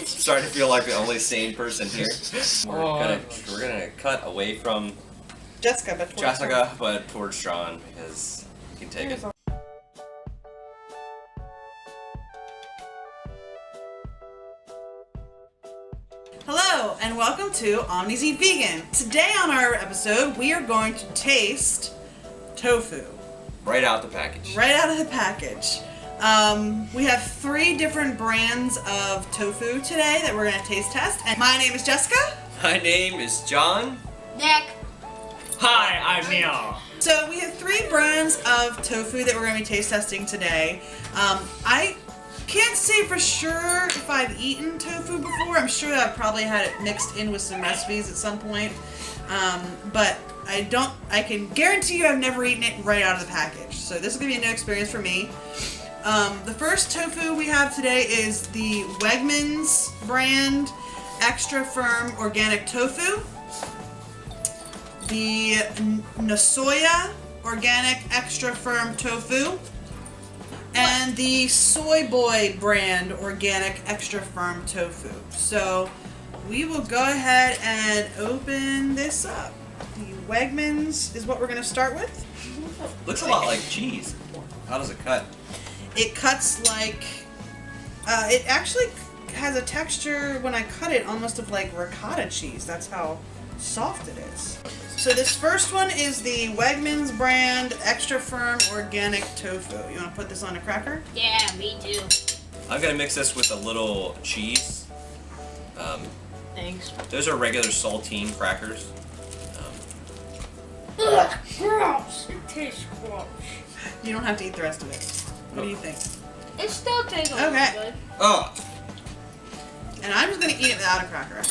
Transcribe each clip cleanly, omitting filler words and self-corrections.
Starting to feel like the only sane person here. We're gonna cut away from Jessica, but towards Sean because he can take it. Hello, and welcome to Omnis Eat Vegan. Today on our episode, we are going to taste tofu. Right out the package. Right out of the package. We have 3 different brands of tofu today that we're going to taste test. And my name is Jessica. My name is John. Nick. Hi, I'm Neil. So we have 3 brands of tofu that we're going to be taste testing today. I can't say for sure if I've eaten tofu before. I'm sure that I've probably had it mixed in with some recipes at some point. But I can guarantee you I've never eaten it right out of the package. So this is going to be a new experience for me. The first tofu we have today is the Wegmans brand extra firm organic tofu. The Nasoya organic extra firm tofu. And the Soy Boy brand organic extra firm tofu. So we will go ahead and open this up. The Wegmans is what we're going to start with. Looks a lot like cheese. How does it cut? It cuts like, it actually has a texture when I cut it almost of like ricotta cheese. That's how soft it is. So this first one is the Wegmans brand extra firm organic tofu. You want to put this on a cracker? Yeah, me too. I'm gonna mix this with a little cheese. Thanks. Those are regular saltine crackers. Ugh, gross. It tastes gross. You don't have to eat the rest of it. What do you think? It still tastes a little good. Oh, And I'm just going to eat it without a cracker.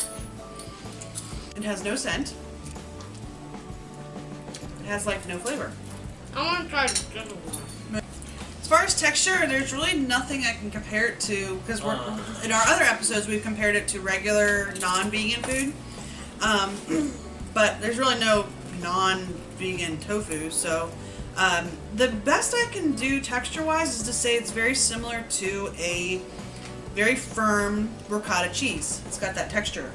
It has no scent. It has like no flavor. I want to try the other one. As far as texture, there's really nothing I can compare it to because in our other episodes we've compared it to regular non-vegan food. But there's really no non-vegan tofu, so the best I can do texture-wise is to say it's very similar to a very firm ricotta cheese. It's got that texture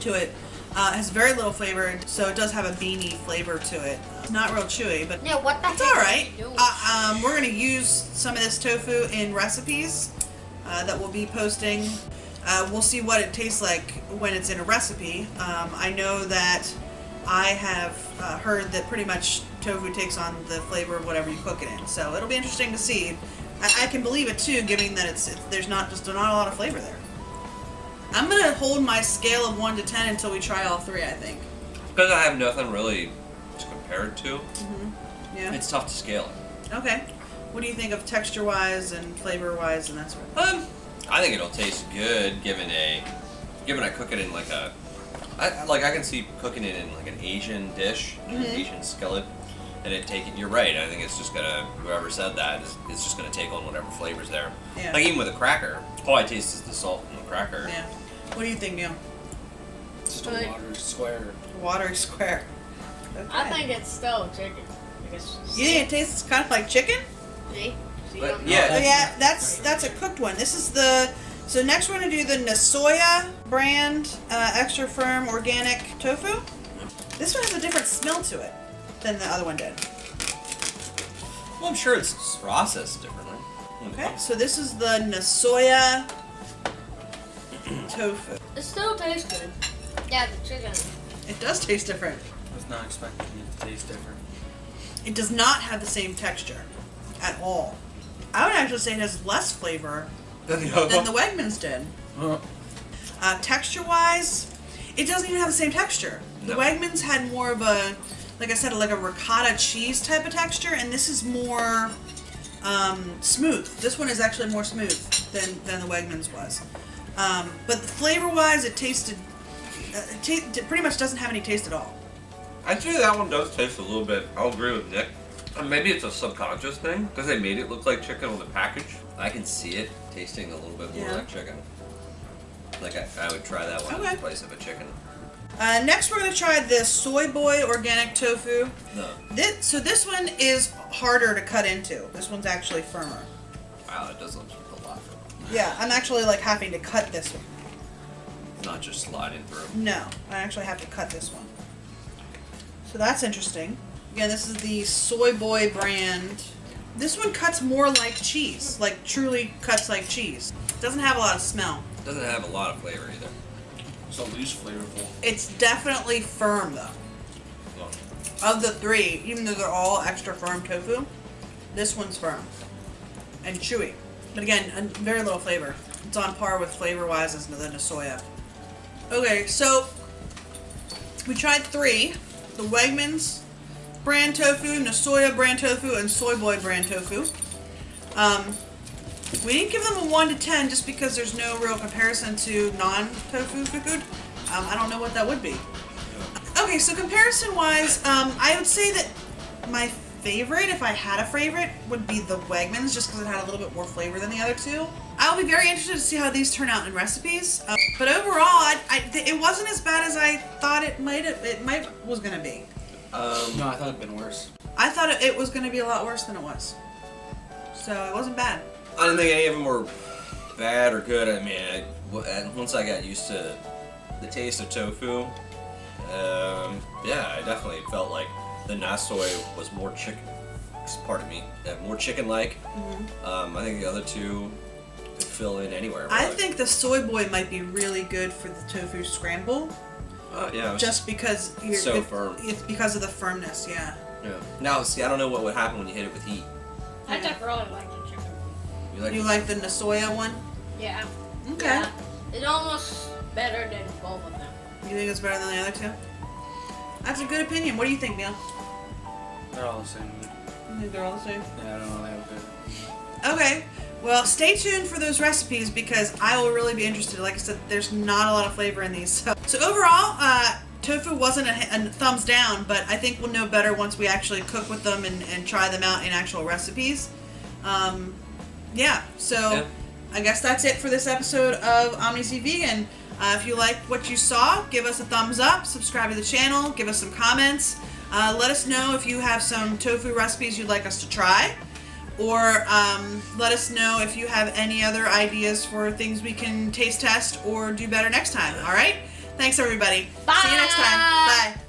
to it. It has very little flavor, so it does have a beany flavor to it. It's not real chewy, but Yeah, what the it's heck alright. are you doing? We're going to use some of this tofu in recipes that we'll be posting. We'll see what it tastes like when it's in a recipe. I know that I have heard that pretty much tofu takes on the flavor of whatever you cook it in. So it'll be interesting to see. I can believe it too, given that there's not a lot of flavor there. I'm going to hold my scale of 1 to 10 until we try all 3, I think. because I have nothing really to compare it to. Yeah. It's tough to scale it. Okay. What do you think of texture-wise and flavor-wise and that sort of thing? I think it'll taste good given I cook it in like I can see cooking it in like an Asian dish, an Asian skillet, and you're right. I think it's just gonna, whoever said that, it's just gonna take on whatever flavor's there. Yeah. Like even with a cracker, all I taste is the salt in the cracker. Yeah. What do you think, Neil? Just a water square. Watery square. Okay. I think it's still chicken. You think it tastes kind of like chicken? See? But, I'm yeah. Oh, yeah, that's a cooked one. This is so next we're going to do the Nasoya brand extra firm organic tofu. This one has a different smell to it than the other one did. Well, I'm sure it's processed differently. Okay, so this is the Nasoya tofu. It still tastes good. Yeah, the chicken. It does taste different. I was not expecting it to taste different. It does not have the same texture at all. I would actually say it has less flavor than the Wegmans did. Texture-wise, it doesn't even have the same texture. The No. Wegmans had more of a, like I said, like a ricotta cheese type of texture, and this is more smooth. This one is actually more smooth than the Wegmans was. But flavor-wise, it pretty much doesn't have any taste at all. I'd say that one does taste a little bit. I'll agree with Nick. Maybe it's a subconscious thing because they made it look like chicken on the package. I can see it tasting a little bit more like chicken. Like I would try that one in place of a chicken. Next, we're going to try the Soy Boy organic tofu. No. This one is harder to cut into. This one's actually firmer. Wow, it does look a lot. Yeah, I'm actually like having to cut this one. Not just sliding through. No, I actually have to cut this one. So that's interesting. Again, this is the Soy Boy brand. This one cuts more like cheese, like truly cuts like cheese. Doesn't have a lot of smell. Doesn't have a lot of flavor either. So least flavorful. It's definitely firm though. Well, Of the three, even though they're all extra firm tofu, this one's firm and chewy. But again, very little flavor. It's on par with flavor-wise as the Nasoya. Okay, so we tried three: the Wegmans brand tofu, Nasoya brand tofu, and Soy Boy brand tofu. We didn't give them a 1 to 10 just because there's no real comparison to non-tofu food. I don't know what that would be. Okay, so comparison-wise, I would say that my favorite, if I had a favorite, would be the Wegmans, just because it had a little bit more flavor than the other two. I'll be very interested to see how these turn out in recipes. But overall, it wasn't as bad as I thought it was gonna be. No, I thought it'd been worse. I thought it was gonna be a lot worse than it was. So it wasn't bad. I didn't think any of them were bad or good. I mean, once I got used to the taste of tofu, yeah, I definitely felt like the nasoy was more more chicken-like. Mm-hmm. I think the other two could fill in anywhere. I really. think the Soy Boy might be really good for the tofu scramble. Yeah, it was Just because so firm. It's because of the firmness, yeah. Yeah. Now, see, I don't know what would happen when you hit it with heat. I just really like the chicken. You like the Nasoya one? Yeah. Okay. Yeah. It's almost better than both of them. You think it's better than the other two? That's a good opinion. What do you think, Neil? They're all the same. You think they're all the same? Yeah, I don't know. They have good. Okay. Well, stay tuned for those recipes because I will really be interested. Like I said, there's not a lot of flavor in these. So overall, tofu wasn't a thumbs down, but I think we'll know better once we actually cook with them and try them out in actual recipes. Yeah, so Yeah. I guess that's it for this episode of Omnis Vegan. If you liked what you saw, give us a thumbs up, subscribe to the channel, give us some comments. Let us know if you have some tofu recipes you'd like us to try. Or let us know if you have any other ideas for things we can taste test or do better next time. All right? Thanks, everybody. Bye. See you next time. Bye.